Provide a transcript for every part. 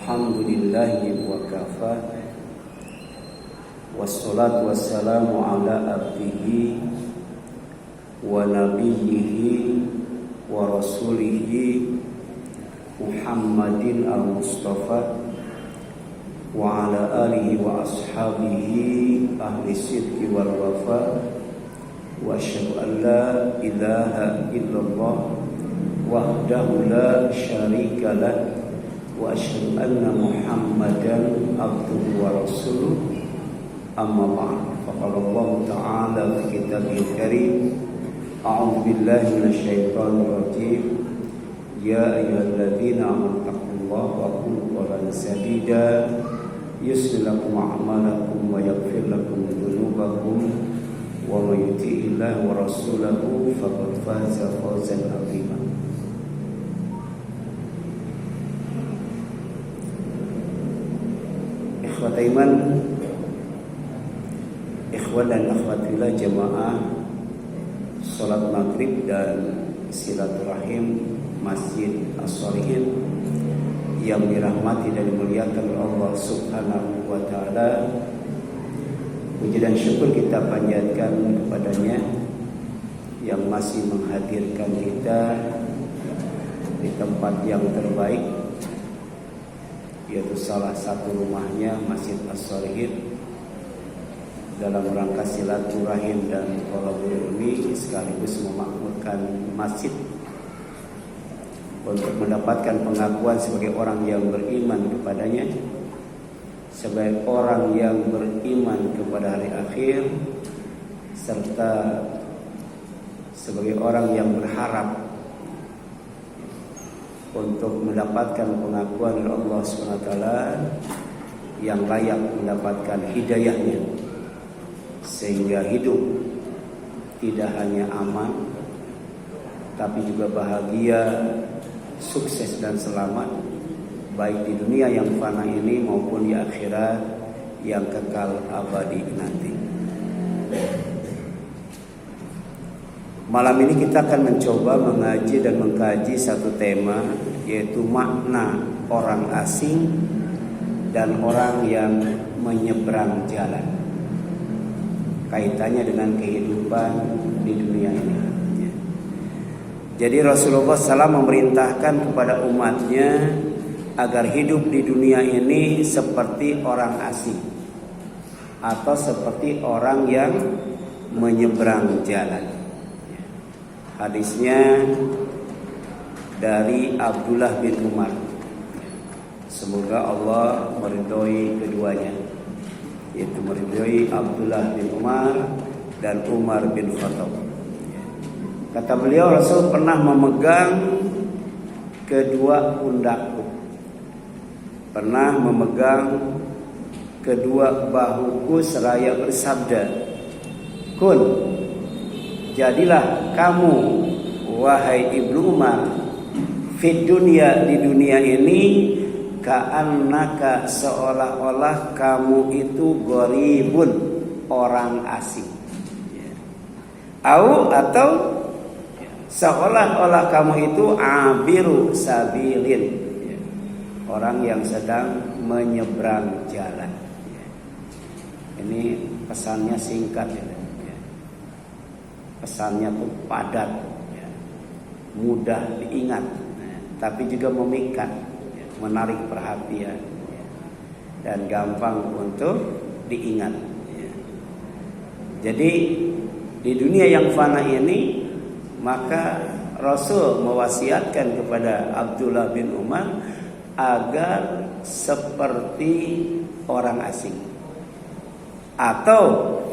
Alhamdulillahi wa kafa. Wassalatu wassalamu ala abdihi wa nabiyyihi wa rasulihi Muhammadin al-Mustafa wa ala alihi wa ashabihi ahli sidqi wal wafa. Wa asyhadu an la ilaha illallah wahdahu la syarika lah wa asyhadu anna Muhammadan abduhu wa rasuluh. Amma ba'd. Faqala Allah Ta'ala fi kitabihil karim, a'udzu billahi minasyaitonir rajim. Ya ayyuhalladzina amanu taqullaha wa qulu qawlan sadida yuslih lakum a'malakum wa yaghfir lakum dzunubakum wa may yuti'illaha wa rasulahu faqad faza fawzan 'azima. Ikhwat iman, ikhwan dan akhwatillah jamaah salat maghrib dan silaturahim Masjid As-Shalihin yang dirahmati dan dimuliakan oleh Allah Subhanahu wa taala. Puji dan syukur kita panjatkan kepadanya yang masih menghadirkan kita di tempat yang terbaik, yaitu salah satu rumahnya Masjid As-Shalihin, dalam rangka silaturahim dan kolaborasi sekaligus memakmurkan masjid untuk mendapatkan pengakuan sebagai orang yang beriman kepadanya, sebagai orang yang beriman kepada hari akhir, serta sebagai orang yang berharap untuk mendapatkan pengakuan dari Allah SWT yang layak mendapatkan hidayahnya, sehingga hidup tidak hanya aman tapi juga bahagia, sukses dan selamat, baik di dunia yang fana ini maupun di akhirat yang kekal abadi nanti. Malam ini kita akan mencoba mengaji dan mengkaji satu tema, yaitu makna orang asing dan orang yang menyeberang jalan, kaitannya dengan kehidupan di dunia ini. Jadi Rasulullah SAW memerintahkan kepada umatnya agar hidup di dunia ini seperti orang asing atau seperti orang yang menyeberang jalan. Hadisnya dari Abdullah bin Umar. Semoga Allah meridhoi keduanya, yaitu meridhoi Abdullah bin Umar dan Umar bin Khattab. Kata beliau, Rasul pernah memegang kedua pundakku, pernah memegang kedua bahuku seraya bersabda, "Kun, jadilah kamu wahai Ibnu Umar, fid dunya, di dunia ini, ka'annaka, seolah-olah kamu itu gharibun, orang asing. Atau seolah-olah kamu itu abiru sabilin, orang yang sedang menyeberang jalan." Ini pesannya singkat ya. Pesannya tuh padat, mudah diingat, tapi juga memikat, menarik perhatian, dan gampang untuk diingat. Jadi di dunia yang fana ini, maka Rasul mewasiatkan kepada Abdullah bin Umar agar seperti orang asing atau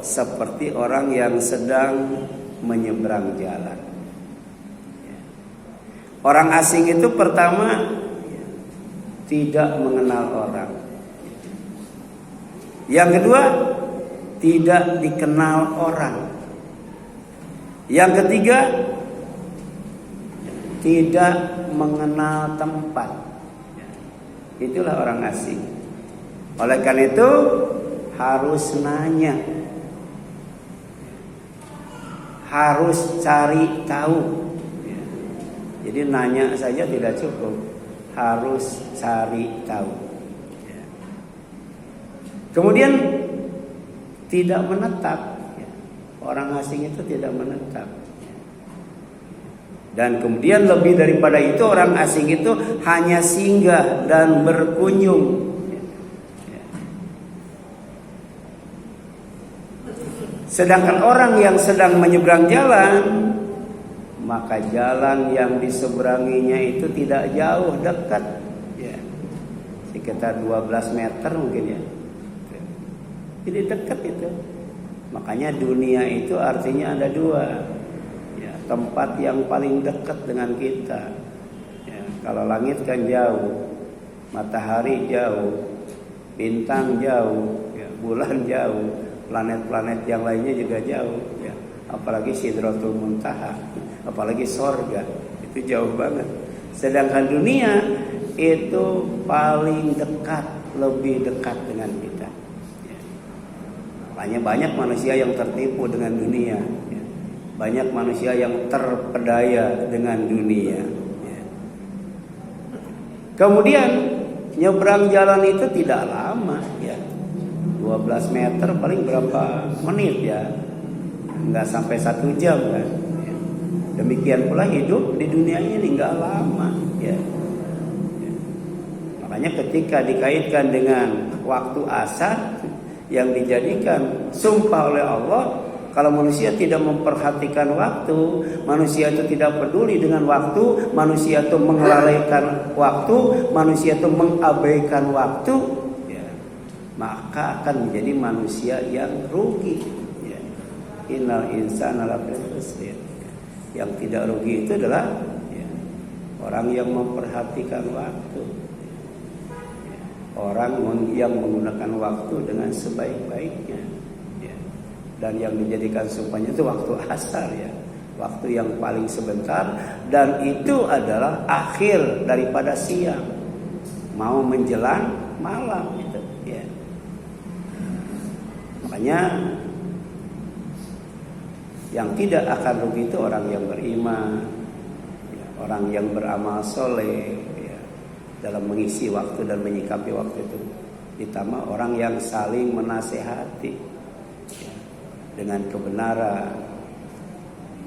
seperti orang yang sedang menyeberang jalan. Orang asing itu pertama tidak mengenal orang. Yang kedua, tidak dikenal orang. Yang ketiga, tidak mengenal tempat. Itulah orang asing. Oleh karena itu harus nanya, harus cari tahu. Jadi nanya saja tidak cukup, harus cari tahu. Kemudian tidak menetap. Orang asing itu tidak menetap. Dan kemudian lebih daripada itu, orang asing itu hanya singgah dan berkunjung. Sedangkan orang yang sedang menyeberang jalan, maka jalan yang diseberanginya itu tidak jauh, dekat, ya, sekitar 12 meter mungkin ya. Jadi dekat itu. Makanya dunia itu artinya ada dua, ya, tempat yang paling dekat dengan kita. Ya, kalau langit kan jauh, matahari jauh, bintang jauh, ya, bulan jauh, planet-planet yang lainnya juga jauh. Ya, apalagi Sidratul Muntaha, apalagi sorga, itu jauh banget. Sedangkan dunia itu paling dekat, lebih dekat dengan kita. Makanya banyak manusia yang tertipu dengan dunia, ya. Banyak manusia yang terpedaya dengan dunia, ya. Kemudian nyebrang jalan itu tidak lama, ya. 12 meter paling berapa menit, ya. Nggak sampai 1 jam kan, ya. Demikian pula hidup di dunia ini nggak lama, ya. Ya. Makanya ketika dikaitkan dengan waktu asar yang dijadikan sumpah oleh Allah, kalau manusia tidak memperhatikan waktu, manusia itu tidak peduli dengan waktu, manusia itu mengelalaikan waktu, manusia itu mengabaikan waktu, ya, maka akan menjadi manusia yang rugi, ya. Innal insana lafi khusr. Yang tidak rugi itu adalah, ya, orang yang memperhatikan waktu. Orang yang menggunakan waktu dengan sebaik-baiknya, ya. Dan yang dijadikan sumpahnya itu waktu asar, ya, waktu yang paling sebentar, dan itu adalah akhir daripada siang, mau menjelang malam itu, ya. Makanya yang tidak akan rugi itu orang yang beriman, ya, orang yang beramal soleh, dalam mengisi waktu dan menyikapi waktu itu. Ditambah orang yang saling menasehati, ya, dengan kebenaran,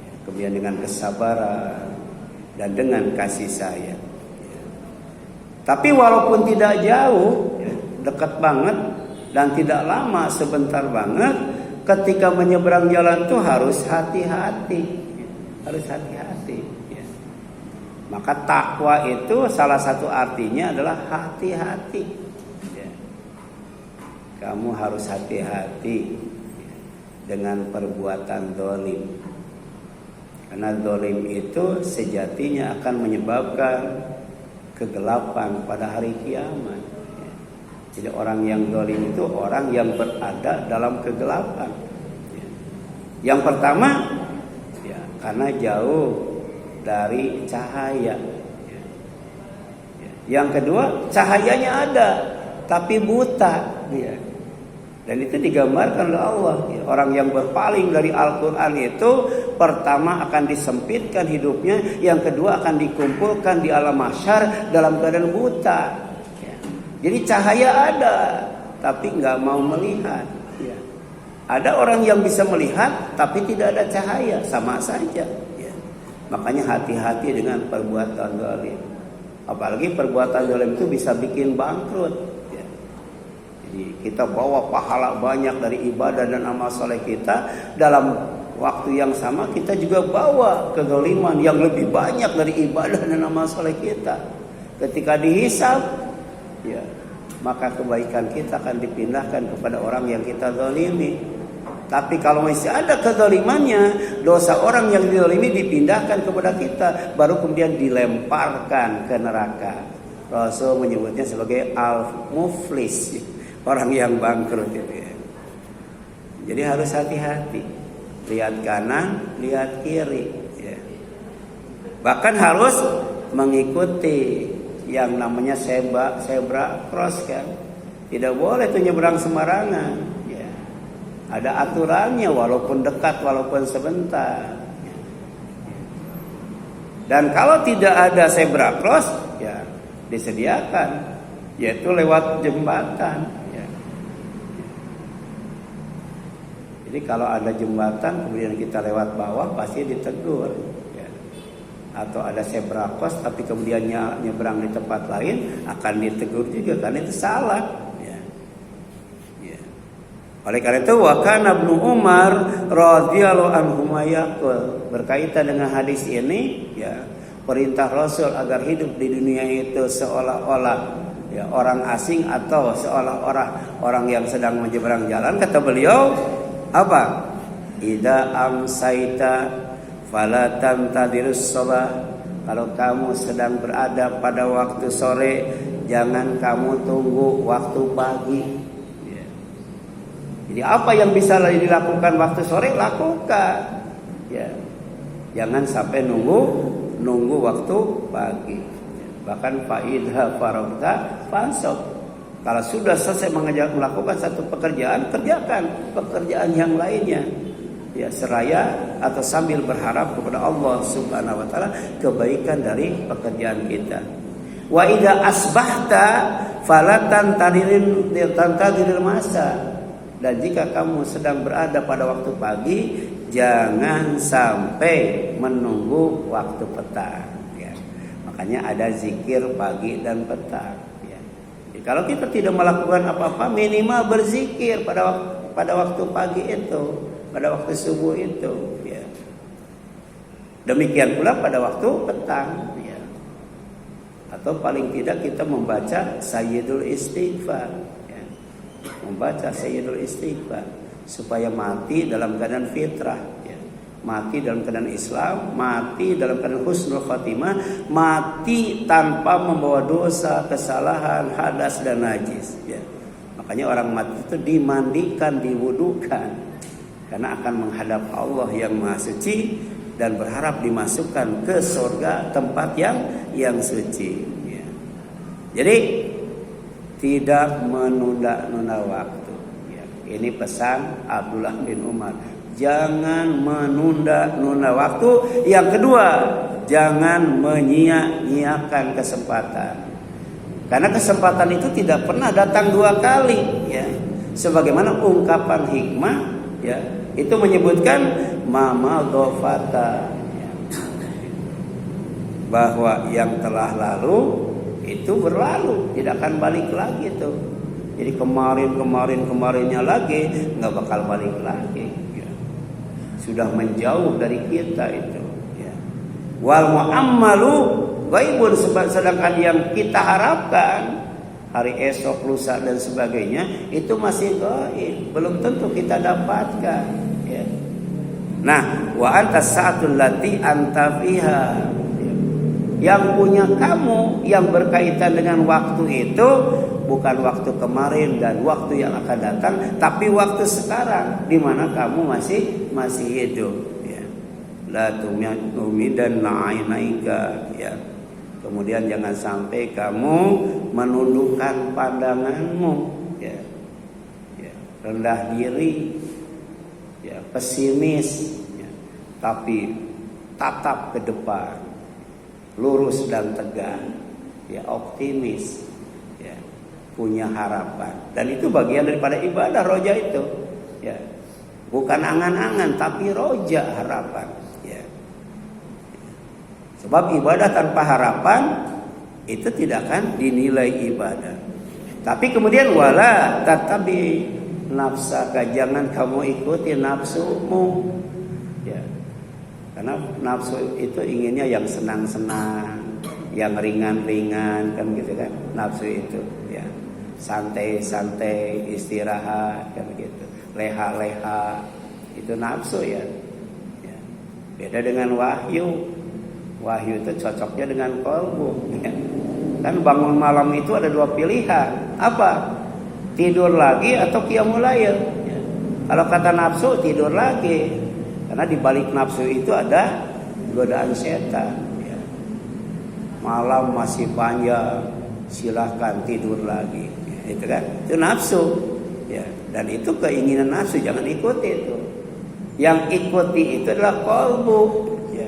ya, kemudian dengan kesabaran dan dengan kasih sayang, ya. Tapi walaupun tidak jauh, ya, dekat banget dan tidak lama, sebentar banget, ketika menyeberang jalan itu harus hati-hati, ya, harus hati-hati. Maka takwa itu salah satu artinya adalah hati-hati, ya. Kamu harus hati-hati, ya, dengan perbuatan zalim. Karena zalim itu sejatinya akan menyebabkan kegelapan pada hari kiamat, ya. Jadi orang yang zalim itu orang yang berada dalam kegelapan, ya. Yang pertama, ya, karena jauh dari cahaya, ya. Yang kedua, cahayanya ada tapi buta, ya. Dan itu digambarkan oleh Allah, ya. Orang yang berpaling dari Al-Quran itu pertama akan disempitkan hidupnya, yang kedua akan dikumpulkan di alam mahsyar dalam keadaan buta, ya. Jadi cahaya ada tapi nggak mau melihat, ya. Ada orang yang bisa melihat tapi tidak ada cahaya, sama saja. Makanya hati-hati dengan perbuatan zalim. Apalagi perbuatan zalim itu bisa bikin bangkrut, ya. Jadi kita bawa pahala banyak dari ibadah dan amal soleh kita, dalam waktu yang sama kita juga bawa kezaliman yang lebih banyak dari ibadah dan amal soleh kita. Ketika dihisab, ya, maka kebaikan kita akan dipindahkan kepada orang yang kita zalimi. Tapi kalau masih ada kezalimannya, dosa orang yang dizalimi dipindahkan kepada kita, baru kemudian dilemparkan ke neraka. Rasul menyebutnya sebagai al-muflis, orang yang bangkrut itu, ya. Jadi harus hati-hati, lihat kanan, lihat kiri, ya. Bahkan harus mengikuti yang namanya zebra cross, kan. Tidak boleh tuh nyebrang sembarangan. Ada aturannya, walaupun dekat, walaupun sebentar. Dan kalau tidak ada zebra cross, ya disediakan, yaitu lewat jembatan, ya. Jadi kalau ada jembatan kemudian kita lewat bawah pasti ditegur. Ya. Atau ada zebra cross tapi kemudian nyebrang di tempat lain akan ditegur juga karena itu salah. Ya. Ya. Oleh karena itu wa kana Ibnu Umar radhiyallahu anhu yaqul, berkaitan dengan hadis ini ya, perintah Rasul agar hidup di dunia itu seolah-olah ya orang asing atau seolah-olah orang yang sedang menyeberang jalan. Kata beliau apa? Idza amsaita fala tantadirus sabah. Kalau kamu sedang berada pada waktu sore, jangan kamu tunggu waktu pagi. Ya. Jadi apa yang bisa dilakukan waktu sore lakukan. Ya. Jangan sampai nunggu waktu pagi. Bahkan faidha faragta fansab. Kalau sudah selesai melakukan satu pekerjaan, kerjakan pekerjaan yang lainnya. Ya, seraya atau sambil berharap kepada Allah Subhanahu wa taala kebaikan dari pekerjaan kita. Wa idza asbahta fala tantadiril masa. Dan jika kamu sedang berada pada waktu pagi, jangan sampai menunggu waktu petang. Ya. Makanya ada zikir pagi dan petang. Ya. Jadi kalau kita tidak melakukan apa-apa, minimal berzikir pada waktu pagi itu, pada waktu subuh itu. Ya. Demikian pula pada waktu petang. Ya. Atau paling tidak kita membaca Sayyidul Istighfar. Ya. Membaca Sayyidul Istighfar supaya mati dalam keadaan fitrah, ya. Mati dalam keadaan Islam, mati dalam keadaan husnul khatimah, mati tanpa membawa dosa, kesalahan, hadas dan najis, ya. Makanya orang mati itu dimandikan, diwudukan, karena akan menghadap Allah yang Maha Suci dan berharap dimasukkan ke surga, tempat yang suci, ya. Jadi tidak menunda-nunda waktu. Ini pesan Abdullah bin Umar. Jangan menunda-nunda waktu. Yang kedua, jangan menyia-nyiakan kesempatan. Karena kesempatan itu tidak pernah datang dua kali. Ya. Sebagaimana ungkapan hikmah, ya, itu menyebutkan mama ghafata, ya, bahwa yang telah lalu itu berlalu, tidak akan balik lagi tuh. Jadi kemarinnya lagi nggak bakal balik lagi. Ya. Sudah menjauh dari kita itu. Ya. Wal mu'ammalu ghaibun, sedangkan yang kita harapkan hari esok, lusa dan sebagainya itu masih gaib, belum tentu kita dapatkan. Ya. Nah, wa anta sa'atul lati anta fiha. Ya. Yang punya kamu yang berkaitan dengan waktu itu bukan waktu kemarin dan waktu yang akan datang, tapi waktu sekarang di mana kamu masih hidup. Ya. La tumidan na'inaika. Ya. Kemudian jangan sampai kamu menundukkan pandanganmu. Ya. Ya. Rendah diri, ya. Pesimis, ya. Tapi tatap ke depan, lurus dan tegak, ya. Optimis. Punya harapan, dan itu bagian daripada ibadah roja itu, ya. Bukan angan-angan tapi roja, harapan, ya. Sebab ibadah tanpa harapan itu tidak akan dinilai ibadah. Tapi kemudian wala tatabi nafsaka, jangan kamu ikuti nafsumu, ya. Karena nafsu itu inginnya yang senang-senang, yang ringan-ringan, kan gitu kan, nafsu itu, ya. Santai-santai, istirahat, kan gitu. Leha-leha, itu nafsu, ya. Ya. Beda dengan wahyu. Wahyu itu cocoknya dengan qalbu, ya. Kan bangun malam itu ada dua pilihan. Apa? Tidur lagi atau qiyamul lail, ya. Kalau kata nafsu, tidur lagi. Karena di balik nafsu itu ada godaan setan, ya. Malam masih panjang, silahkan tidur lagi. Itu kan, itu nafsu, ya. Dan itu keinginan nafsu, jangan ikuti itu. Yang ikuti itu adalah qalbu, ya.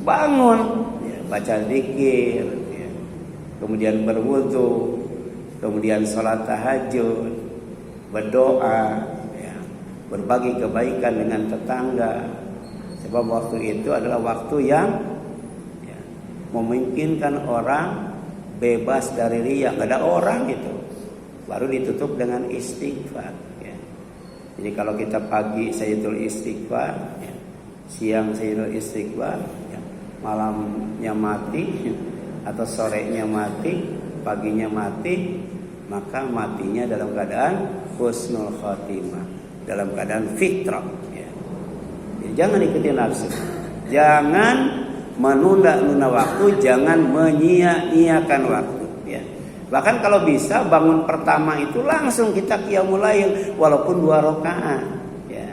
Bangun, ya, baca zikir, ya. Kemudian berwudu, kemudian sholat tahajud, berdoa, ya. berbagi kebaikan dengan tetangga. Sebab waktu itu adalah waktu yang memungkinkan orang bebas dari riya, nggak ada orang gitu. Baru ditutup dengan istighfar. Ya. Jadi kalau kita pagi Sayyidul Istighfar, ya, siang Sayyidul Istighfar, ya, malamnya mati, atau sorenya mati, paginya mati, maka matinya dalam keadaan husnul khotimah, dalam keadaan fitrah. Ya. Jadi jangan ikuti nafsu, jangan menunda-nunda waktu, jangan menyia-nyiakan waktu. Ya. Bahkan kalau bisa bangun pertama itu langsung kita qiyamul lail walaupun 2 rakaat. Ya.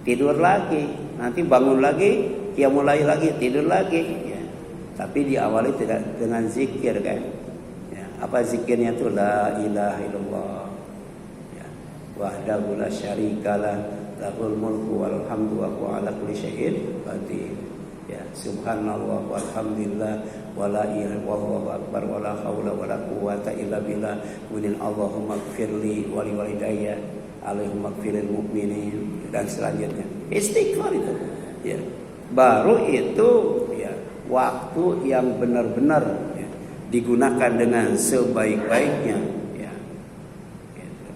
Tidur lagi, nanti bangun lagi, qiyamul lail lagi, tidur lagi. Ya. Tapi diawali tidak dengan zikir kan. Ya. Apa zikirnya itu? La ilaha illallah. Ya. Wahdahu la syarikalah, lahul mulku wal hamdu wa huwa ala kulli syai'in qadir. Ya, subhanallah walhamdulillah wala ilaha wallahu akbar wala haula wala quwata illa billah. Kemudian Allahumma ighfirli wa li walidayya, Allahumma ighfiril mu'minin, dan selanjutnya istighfar itu. Ya. Baru itu ya waktu yang benar-benar ya, digunakan dengan sebaik-baiknya ya. Gitu.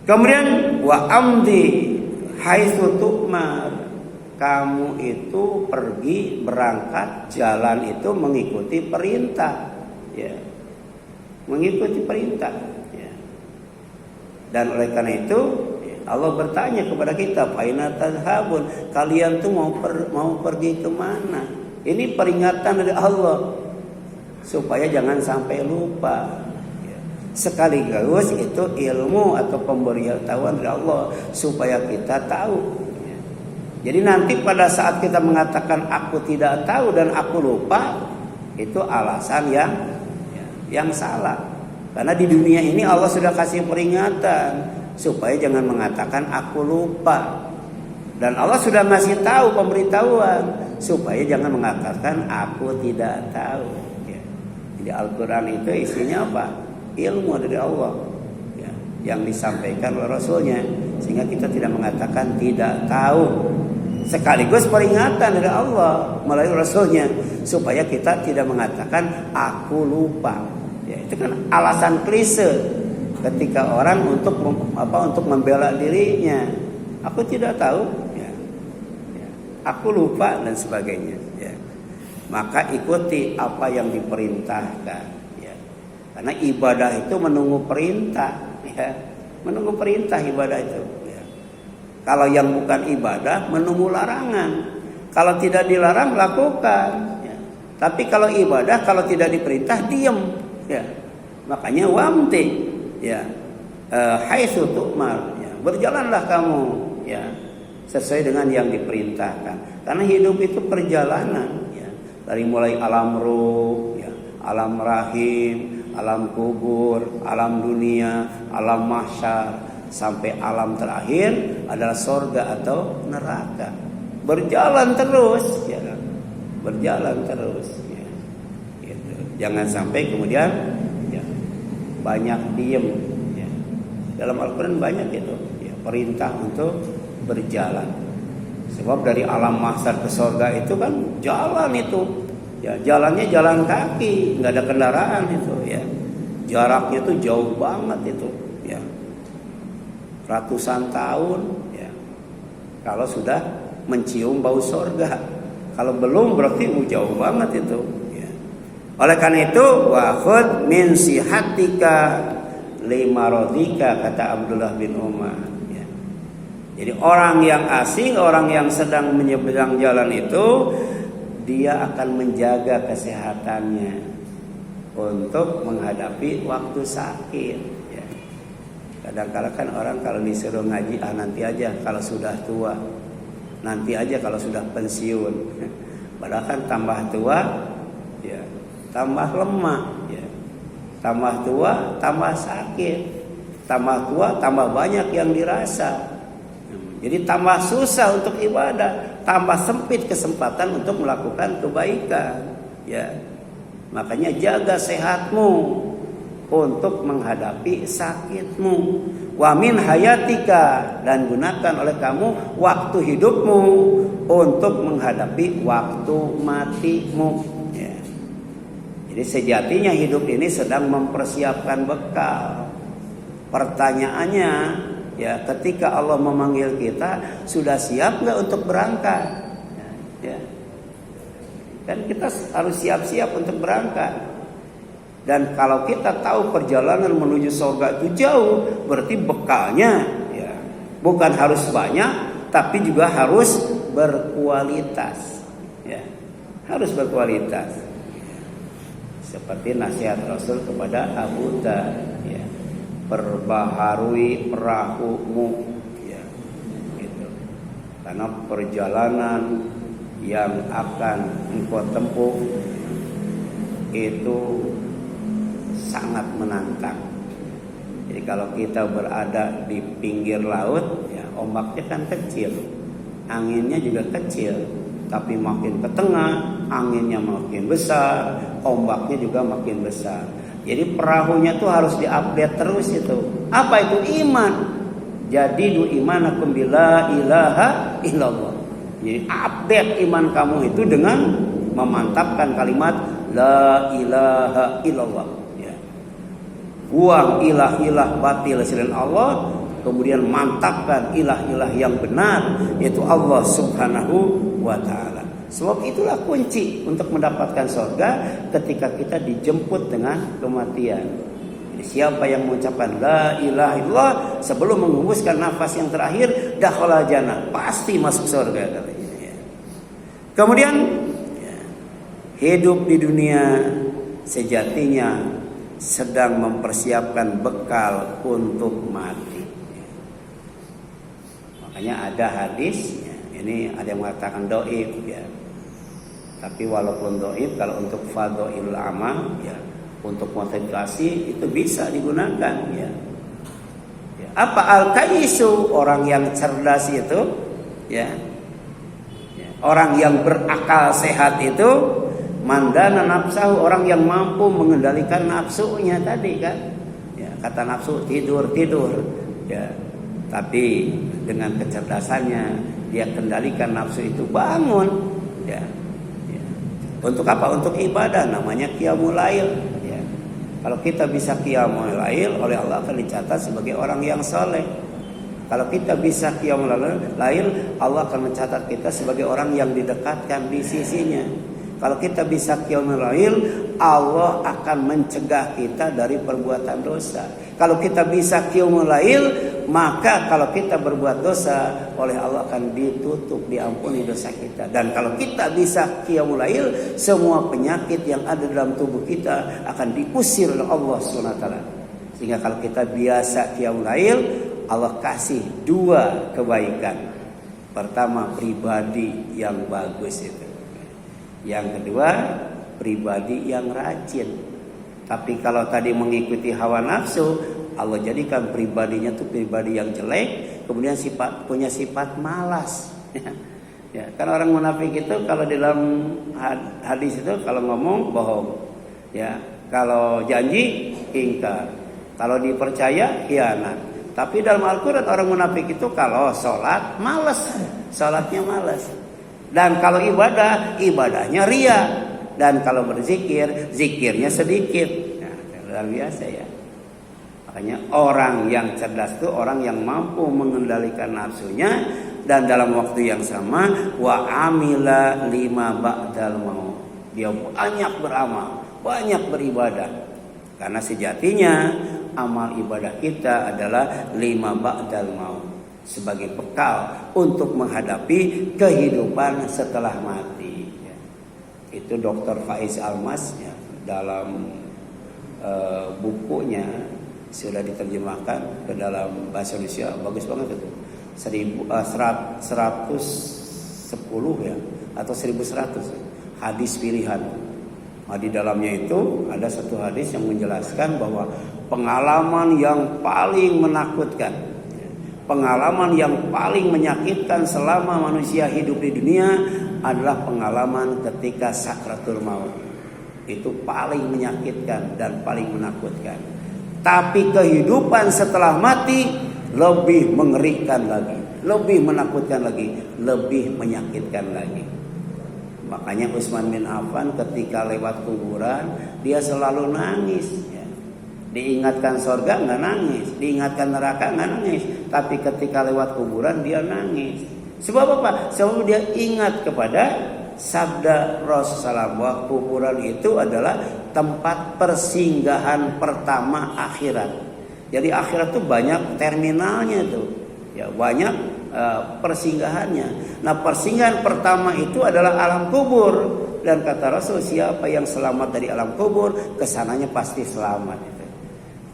Kemudian wa amdi haitsu tu'mar, kamu itu pergi berangkat jalan itu mengikuti perintah, ya, mengikuti perintah. Ya. Dan oleh karena itu ya, Allah bertanya kepada kita, Faina tadhabun, kalian tuh mau pergi kemana? Ini peringatan dari Allah supaya jangan sampai lupa. Ya. Sekaligus itu ilmu atau pemberitahuan dari Allah supaya kita tahu. Jadi nanti pada saat kita mengatakan aku tidak tahu dan aku lupa, itu alasan yang salah. Karena di dunia ini Allah sudah kasih peringatan supaya jangan mengatakan aku lupa. Dan Allah sudah ngasih tahu pemberitahuan supaya jangan mengatakan aku tidak tahu. Ya. Jadi Al-Quran itu isinya apa? Ilmu dari Allah ya, yang disampaikan oleh Rasulnya, sehingga kita tidak mengatakan tidak tahu. Sekaligus peringatan dari Allah melalui Rasulnya supaya kita tidak mengatakan aku lupa. Ya, itu kan alasan klise ketika orang untuk membela dirinya. Aku tidak tahu, ya. Ya, aku lupa dan sebagainya. Ya. Maka ikuti apa yang diperintahkan. Ya. Karena ibadah itu menunggu perintah. Ya. Menunggu perintah ibadah itu. Kalau yang bukan ibadah menunggu larangan. Kalau tidak dilarang lakukan. Ya. Tapi kalau ibadah kalau tidak diperintah diam. Ya. Makanya wamti. Ya. Haitsu tu'mar. Ya. Berjalanlah kamu. Ya. Sesuai dengan yang diperintahkan. Karena hidup itu perjalanan. Ya. Dari mulai alam ruh, ya. Alam rahim, alam kubur, alam dunia, alam mahsyar, sampai alam terakhir adalah surga atau neraka. Berjalan terus, ya, berjalan terus. Ya. Gitu. Jangan sampai kemudian ya, banyak diem. Ya. Dalam Al-Quran banyak itu ya, perintah untuk berjalan. Sebab dari alam mahsyar ke surga itu kan jalan itu. Ya, jalannya jalan kaki, nggak ada kendaraan itu. Ya. Jaraknya itu jauh banget itu. Ya. Ratusan tahun ya, kalau sudah mencium bau surga. Kalau belum berarti jauh banget itu ya. Oleh karena itu wa khudh min sihatika limaradika, kata Abdullah bin Umar ya. Jadi orang yang asing, orang yang sedang menyeberang jalan itu, dia akan menjaga kesehatannya untuk menghadapi waktu sakit. Kadang-kadang kan orang kalau disuruh ngaji, nanti aja kalau sudah tua, nanti aja kalau sudah pensiun. Padahal kan tambah tua, ya, tambah lemah, ya, tambah tua, tambah sakit, tambah tua, tambah banyak yang dirasa. Jadi tambah susah untuk ibadah, tambah sempit kesempatan untuk melakukan kebaikan. Ya, makanya jaga sehatmu. untuk menghadapi sakitmu. Wa min hayatika, dan gunakan oleh kamu waktu hidupmu untuk menghadapi waktu matimu. Ya. Jadi sejatinya hidup ini sedang mempersiapkan bekal. Pertanyaannya, ya, ketika Allah memanggil kita, sudah siap nggak untuk berangkat? Ya. Kan kita harus siap-siap untuk berangkat. Dan kalau kita tahu perjalanan menuju surga itu jauh, berarti bekalnya, ya, bukan harus banyak, tapi juga harus berkualitas. Ya, harus berkualitas. Seperti nasihat Rasul kepada Abu Dhar, ya, perbaharui perahumu, ya, gitu. Karena perjalanan yang akan engkau tempuh itu sangat menantang. Jadi kalau kita berada di pinggir laut, ya, ombaknya kan kecil, anginnya juga kecil, tapi makin ke tengah, anginnya makin besar, ombaknya juga makin besar. Jadi perahunya tuh harus diupdate terus itu. Apa itu? Iman. Jadi du imanakum bila ilaha illallah. Jadi update iman kamu itu dengan memantapkan kalimat la ilaha illallah. Ya. Buang ilah-ilah batil selain Allah, kemudian mantapkan ilah-ilah yang benar, yaitu Allah Subhanahu wa ta'ala. Sebab itulah kunci untuk mendapatkan surga ketika kita dijemput dengan kematian. Jadi siapa yang mengucapkan la ilaha illallah sebelum menghembuskan nafas yang terakhir, dakhala jannah, pasti masuk surga katanya. Kemudian ya, hidup di dunia sejatinya sedang mempersiapkan bekal untuk mati. Makanya ada hadis, ya, ini ada yang mengatakan dhaif, ya. Tapi walaupun dhaif, kalau untuk fadhailul amal, ya, untuk motivasi itu bisa digunakan, ya. Ya, apa al-kaisu, orang yang cerdas itu, ya. Orang yang berakal sehat itu mandana nafsahu, orang yang mampu mengendalikan nafsunya tadi kan. Ya, kata nafsu tidur, ya. Tapi dengan kecerdasannya dia kendalikan nafsu itu bangun, ya. Ya. Untuk apa? Untuk ibadah, namanya qiyamul lail, ya. Kalau kita bisa qiyamul lail, oleh Allah akan dicatat sebagai orang yang saleh. Kalau kita bisa qiyamul lail, Allah akan mencatat kita sebagai orang yang didekatkan di sisinya. Kalau kita bisa qiyamul lail, Allah akan mencegah kita dari perbuatan dosa. Kalau kita bisa qiyamul lail, maka kalau kita berbuat dosa, oleh Allah akan ditutup, diampuni dosa kita. Dan kalau kita bisa qiyamul lail, semua penyakit yang ada dalam tubuh kita akan diusir oleh Allah SWT. Sehingga kalau kita biasa qiyamul lail, Allah kasih dua kebaikan. Pertama, pribadi yang bagus itu. Yang kedua, pribadi yang rajin. Tapi kalau tadi mengikuti hawa nafsu, Allah jadikan pribadinya tuh pribadi yang jelek, kemudian punya sifat malas. Ya, kan orang munafik itu kalau dalam hadis itu kalau ngomong bohong. Ya, kalau janji ingkar. Kalau dipercaya khianat. Tapi dalam Al-Quran orang munafik itu kalau sholat malas, sholatnya malas. Dan kalau ibadah, ibadahnya ria. Dan kalau berzikir, zikirnya sedikit. Nah, luar biasa ya. Makanya orang yang cerdas itu orang yang mampu mengendalikan nafsunya. Dan dalam waktu yang sama, wa amila lima ba'dal maut. Dia banyak beramal, banyak beribadah. Karena sejatinya amal ibadah kita adalah lima ba'dal maut, sebagai bekal untuk menghadapi kehidupan setelah mati. Ya. Itu Dr. Faiz Almas, ya, dalam bukunya sudah diterjemahkan ke dalam bahasa Indonesia, bagus banget itu. 110 ya atau 1100 hadis pilihan. Nah, di dalamnya itu ada satu hadis yang menjelaskan bahwa pengalaman yang paling menakutkan, pengalaman yang paling menyakitkan selama manusia hidup di dunia adalah pengalaman ketika sakratul maut. Itu paling menyakitkan dan paling menakutkan. Tapi kehidupan setelah mati lebih mengerikan lagi, lebih menakutkan lagi, lebih menyakitkan lagi. Makanya Utsman bin Affan ketika lewat kuburan dia selalu nangis. Ya. Diingatkan surga nggak nangis, diingatkan neraka nggak nangis, tapi ketika lewat kuburan dia nangis. Sebab apa? Sebab dia ingat kepada sabda Rasulullah bahwa kuburan itu adalah tempat persinggahan pertama akhirat. Jadi akhirat itu banyak terminalnya tuh, ya banyak persinggahannya. Nah persinggahan pertama itu adalah alam kubur, dan kata Rasul siapa yang selamat dari alam kubur kesananya pasti selamat. Itu.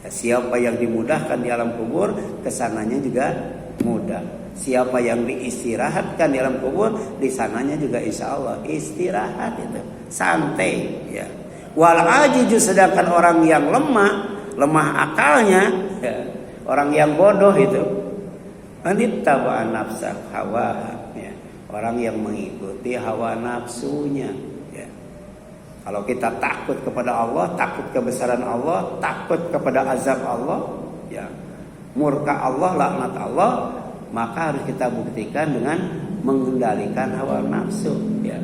Ya, siapa yang dimudahkan di alam kubur kesananya juga mudah. Siapa yang diistirahatkan di alam kubur, di sananya juga insya Allah istirahat itu, santai. Ya. Wal ajiju, sedangkan orang yang lemah akalnya, ya, orang yang bodoh itu, anittaba nafsa hawa, ya, orang yang mengikuti hawa nafsunya. Ya. Kalau kita takut kepada Allah, takut kebesaran Allah, takut kepada azab Allah, ya, murka Allah, laknat Allah, maka harus kita buktikan dengan mengendalikan hawa nafsu, ya.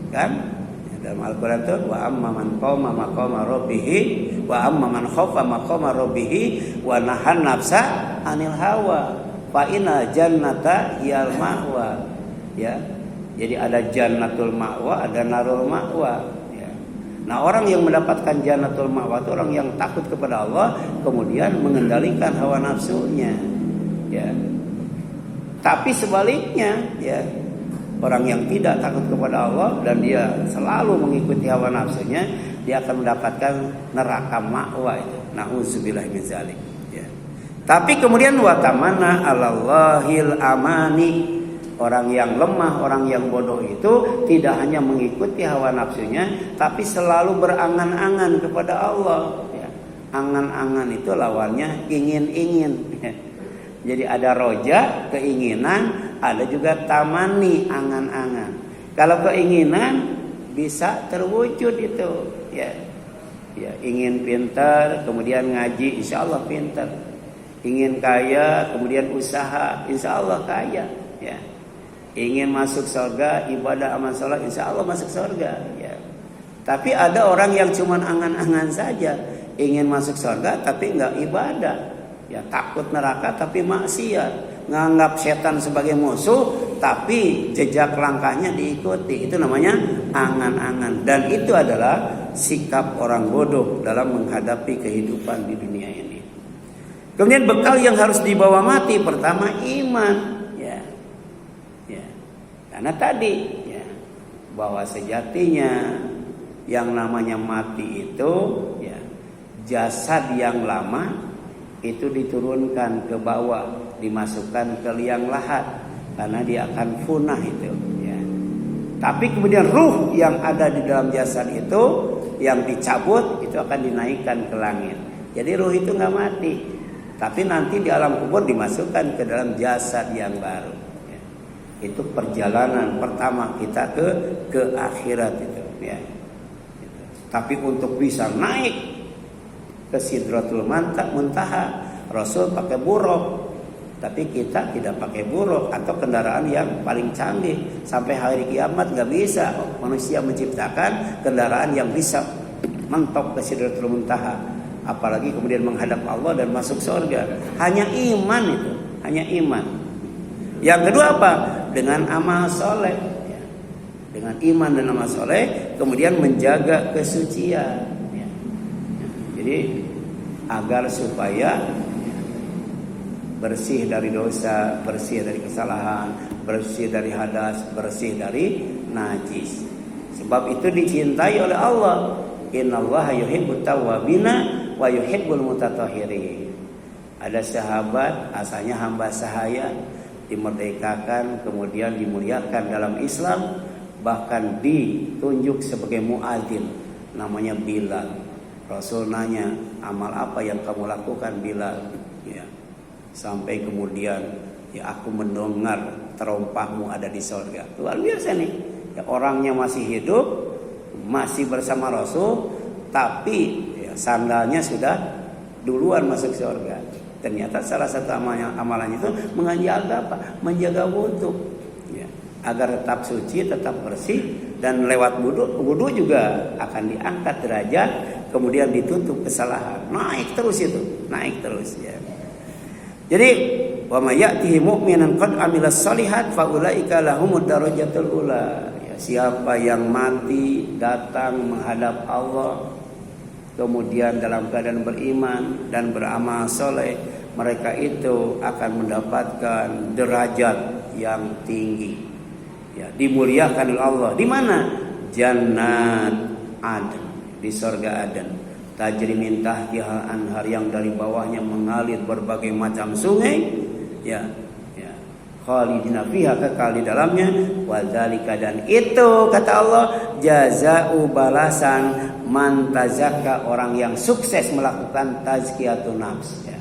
Kan? Dalam Al-Quran itu wa amma man qama maqama rabbih wa amma man khafa maqama rabbih wa nahan nafsa anil hawa fa inna jannata hiyal ma'wa. Ya. Jadi ada jannatul ma'wa, ada narul ma'wa, ya. Nah, orang yang mendapatkan jannatul ma'wa itu orang yang takut kepada Allah, kemudian mengendalikan hawa nafsunya, ya. Tapi sebaliknya, ya, orang yang tidak takut kepada Allah dan dia selalu mengikuti hawa nafsunya, dia akan mendapatkan neraka ma'wa itu. Nauzubillah min zalik, ya. Tapi kemudian wa tamanna 'alallahil amani. Orang yang lemah, orang yang bodoh itu tidak hanya mengikuti hawa nafsunya, tapi selalu berangan-angan kepada Allah. Ya. Angan-angan itu lawannya ingin-ingin. Ya. Jadi ada roja, keinginan, ada juga tamani, angan-angan. Kalau keinginan bisa terwujud itu. Ya. Ya, ingin pintar, kemudian ngaji, insya Allah pintar. Ingin kaya, kemudian usaha, insya Allah kaya. Ya. Ingin masuk surga, ibadah amal salat, insya Allah masuk surga. Ya. Tapi ada orang yang cuma angan-angan saja, ingin masuk surga tapi nggak ibadah, ya takut neraka tapi maksiat, nganggap setan sebagai musuh tapi jejak langkahnya diikuti. Itu namanya angan-angan, dan itu adalah sikap orang bodoh dalam menghadapi kehidupan di dunia ini. Kemudian bekal yang harus dibawa mati, pertama iman. Karena tadi, ya, bahwa sejatinya yang namanya mati itu, ya, jasad yang lama itu diturunkan ke bawah, dimasukkan ke liang lahat karena dia akan punah itu. Ya. Tapi kemudian ruh yang ada di dalam jasad itu yang dicabut itu akan dinaikkan ke langit. Jadi ruh itu nggak mati, tapi nanti di alam kubur dimasukkan ke dalam jasad yang baru. Itu perjalanan pertama kita ke akhirat itu, ya. Tapi untuk bisa naik ke Sidratul Muntaha, Rasul pakai buruk, tapi kita tidak pakai buruk atau kendaraan yang paling canggih. Sampai hari kiamat nggak bisa manusia menciptakan kendaraan yang bisa mentok ke Sidratul Muntaha, apalagi kemudian menghadap Allah dan masuk surga. Hanya iman itu, hanya iman. Yang kedua apa? Dengan amal soleh, ya. Dengan iman dan amal soleh, kemudian menjaga kesucian. Ya. Jadi agar supaya bersih dari dosa, bersih dari kesalahan, bersih dari hadas, bersih dari najis. Sebab itu dicintai oleh Allah. Innallaha yuhibbut tawwabina wa yuhibbul mutatahhirin. Ada sahabat asalnya hamba sahaya, dimerdekakan, kemudian dimuliakan dalam Islam, bahkan ditunjuk sebagai muadzin, namanya Bilal. Rasul nanya, amal apa yang kamu lakukan Bilal? Ya. Sampai kemudian, ya aku mendengar terompahmu ada di surga. Luar biasa nih, ya, orangnya masih hidup, masih bersama Rasul, tapi ya, sandalnya sudah duluan masuk surga. Ternyata salah satu amalannya itu menjaga apa? Menjaga wudu, ya, agar tetap suci, tetap bersih, dan lewat wudu juga akan diangkat derajat, kemudian ditutup kesalahan. Naik terus itu, naik terus ya. Jadi wa may ya'tihi mu'minan qad amilas shalihat fa ulaika lahumud darajatul ula. Ya, siapa yang mati datang menghadap Allah kemudian dalam keadaan beriman dan beramal soleh, mereka itu akan mendapatkan derajat yang tinggi. Ya, dimuliakan oleh Allah. Di mana? Jannat Aden, di surga Aden. Tajri min tahtiha anhar, yang dari bawahnya mengalir berbagai macam sungai. Ya, ya. Khalidina fiha, kekal di dalamnya. Wa dzalika, dan itu kata Allah, jazaa'u balasan man tazakka, orang yang sukses melakukan tazkiyatun nafs. Ya.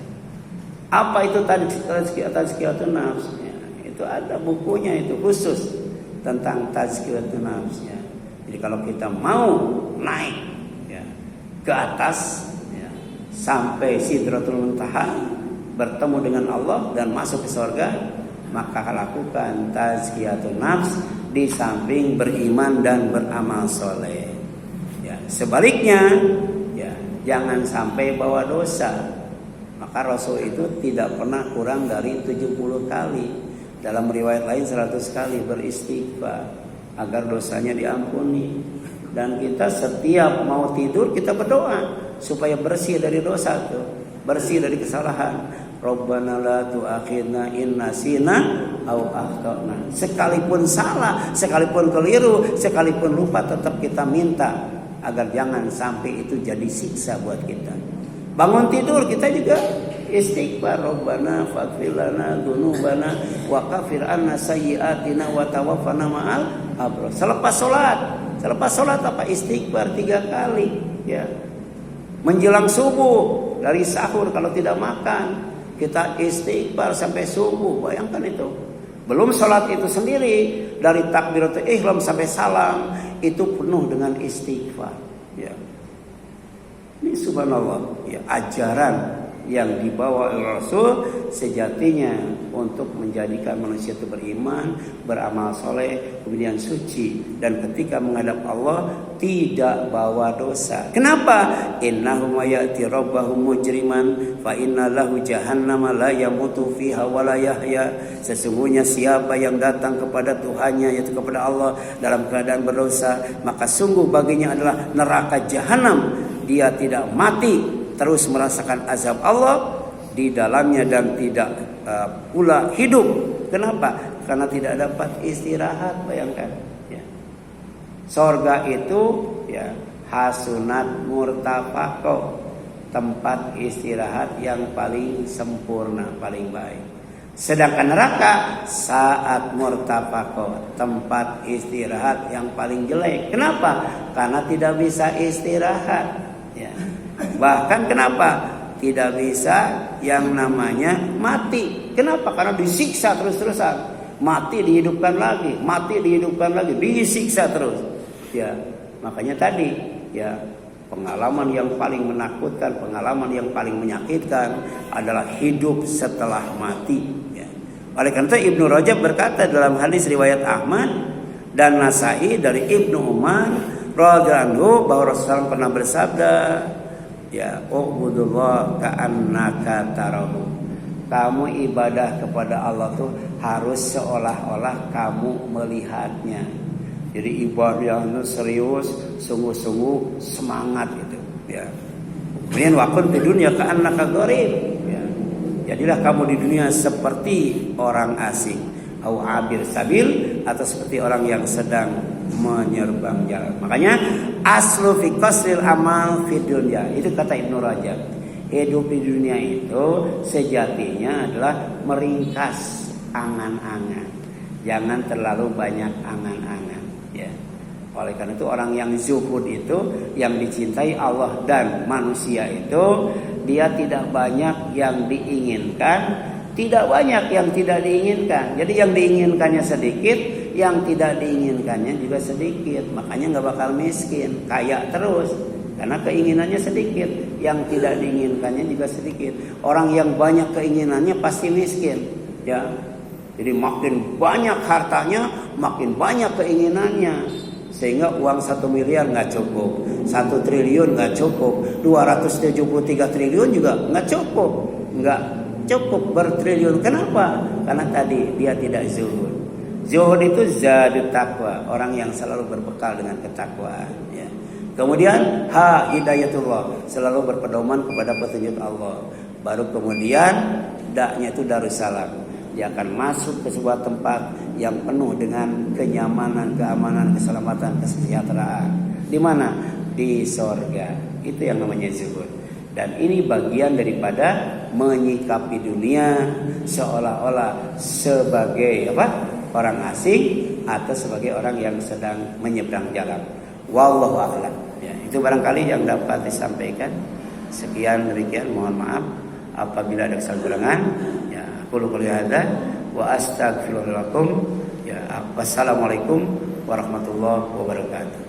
Apa itu tazkiyatun nafs? Ya, itu ada bukunya itu khusus tentang tazkiyatun nafs. Ya. Jadi kalau kita mau naik ya, ke atas ya, sampai Sidratul Muntaha, bertemu dengan Allah dan masuk ke surga, maka lakukan tazkiyatun nafs di samping beriman dan beramal soleh. Ya, sebaliknya, ya, jangan sampai bawa dosa. Maka Rasul itu tidak pernah kurang dari 70 kali. Dalam riwayat lain 100 kali beristighfar agar dosanya diampuni. Dan kita setiap mau tidur kita berdoa supaya bersih dari dosa itu, bersih dari kesalahan. Rabbana la tu'akhidna in nasina aw akhtana. Sekalipun salah, sekalipun keliru, sekalipun lupa, tetap kita minta agar jangan sampai itu jadi siksa buat kita. Bangun tidur kita juga istighfar, Rabbana faghfir lana dzunubana wa kaffir anna sayyi'atina wa tawaffana ma'al abrar. Selepas salat apa? Istighfar 3 kali ya. Menjelang subuh, dari sahur kalau tidak makan, kita istighfar sampai subuh. Bayangkan itu. Belum salat itu sendiri, dari takbiratul ihram sampai salam itu penuh dengan istighfar ya. Ini subhanallah ya, ajaran yang dibawa oleh Rasul sejatinya untuk menjadikan manusia itu beriman, beramal soleh, kemudian suci, dan ketika menghadap Allah tidak bawa dosa. Kenapa? Innahu mayati rabbahum mujriman fa inna lahu jahannama la yamutu fiha wa la yahya. Sesungguhnya siapa yang datang kepada Tuhannya, yaitu kepada Allah, dalam keadaan berdosa, maka sungguh baginya adalah neraka jahanam. Dia tidak mati, terus merasakan azab Allah di dalamnya, dan tidak pula hidup. Kenapa? Karena tidak dapat istirahat. Bayangkan ya. Sorga itu ya hasunat murtafaqah, tempat istirahat yang paling sempurna, paling baik. Sedangkan neraka saat murtafaqah, tempat istirahat yang paling jelek. Kenapa? Karena tidak bisa istirahat ya. Bahkan kenapa tidak bisa yang namanya mati? Kenapa? Karena disiksa terus-terusan. Mati dihidupkan lagi, mati dihidupkan lagi, disiksa terus. Ya, makanya tadi ya, pengalaman yang paling menakutkan, pengalaman yang paling menyakitkan adalah hidup setelah mati. Ya. Oleh karena itu Ibnu Rajab berkata dalam hadis riwayat Ahmad dan Nasai dari Ibnu Umar radhiyallahu anhu bahwa Rasulullah pernah bersabda, ya, ubudullah ka'annaka tarahu. Kamu ibadah kepada Allah tuh harus seolah-olah kamu melihatnya. Jadi ibadah yang serius, sungguh-sungguh, semangat gitu, ya. Kemudian wakun di dunia ka'annaka gharib, ya. Jadilah kamu di dunia seperti orang asing, au abir sabil, atau seperti orang yang sedang menyeberang jalan. Makanya aslu fi qasril amal fi dunya, itu kata Ibnu Rajab. Hidup di dunia itu sejatinya adalah meringkas angan-angan. Jangan terlalu banyak angan-angan ya. Oleh karena itu orang yang zuhud itu, yang dicintai Allah dan manusia itu, dia tidak banyak yang diinginkan, tidak banyak yang tidak diinginkan. Jadi yang diinginkannya sedikit, yang tidak diinginkannya juga sedikit. Makanya gak bakal miskin, kaya terus. Karena keinginannya sedikit, yang tidak diinginkannya juga sedikit. Orang yang banyak keinginannya pasti miskin, ya. Jadi makin banyak hartanya, makin banyak keinginannya. Sehingga uang 1 miliar nggak cukup, 1 triliun nggak cukup, 273 triliun juga nggak cukup, nggak cukup bertriliun. Kenapa? Karena tadi dia tidak zuhud. Zuhud itu zadut takwa, orang yang selalu berbekal dengan ketakwaan. Ya. Kemudian hidayatullah, selalu berpedoman kepada petunjuk Allah. Baru kemudian daknya itu darussalam. Dia akan masuk ke sebuah tempat yang penuh dengan kenyamanan, keamanan, keselamatan, kesejahteraan. Di mana? Di sorga. Itu yang namanya zuhud. Dan ini bagian daripada menyikapi dunia seolah-olah sebagai orang asing atau sebagai orang yang sedang menyeberang jalan. Wallahu a'lam. Ya, itu barangkali yang dapat disampaikan. Sekian demikian, mohon maaf apabila ada kesalahan. Ya, qul qouli hadza wa astaghfirullakum. Ya, wassalamualaikum warahmatullahi wabarakatuh.